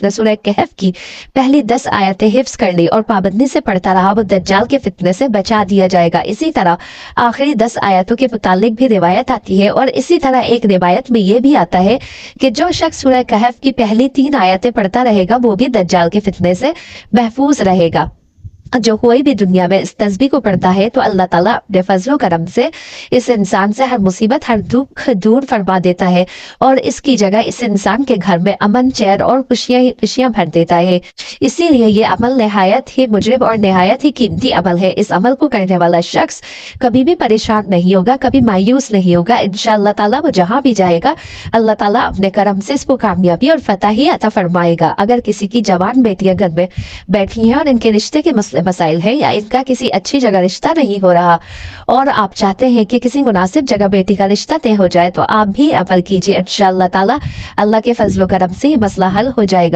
ने सूरह कहफ की पहली 10 आयतें हिफ्स कर ली और पाबंदी से पढ़ता रहा, वो दज्जाल के फितने से बचा दिया जाएगा। इसी तरह आखिरी 10 आयतों के मुतालिक भी रिवायत आती है, और इसी तरह एक रिवायत में ये भी आता है कि जो शख्स सूरह कहफ की पहली 3 आयतें पढ़ता रहेगा वो भी दज्जाल के फितने से महफूज रहेगा। जो कोई भी दुनिया में इस तस्बीह को पढ़ता है तो अल्लाह ताला अपने फजलो करम से इस इंसान से हर मुसीबत, हर दुख दूर फरमा देता है, और इसकी जगह इस इंसान के घर में अमन, चैन और खुशियां भर देता है। इसीलिए ये अमल नहायत ही मुजरिब और नहायत ही कीमती अमल है। इस अमल को करने वाला शख्स कभी भी परेशान नहीं होगा, कभी मायूस नहीं होगा। इंशाअल्लाह ताला वो जहां भी जाएगा अल्लाह ताला अपने करम से इसको कामयाबी और फतह ही अता फरमाएगा। अगर किसी की जवान बेटियां घर में बैठी हैं और इनके रिश्ते के मसाइल है, या इनका किसी अच्छी जगह रिश्ता नहीं हो रहा और आप चाहते हैं कि किसी मुनासिब जगह बेटी का रिश्ता तय हो जाए, तो आप भी अमल कीजिए। इंशाअल्लाह ताला अल्लाह के फजल करम से ये मसला हल हो जाएगा।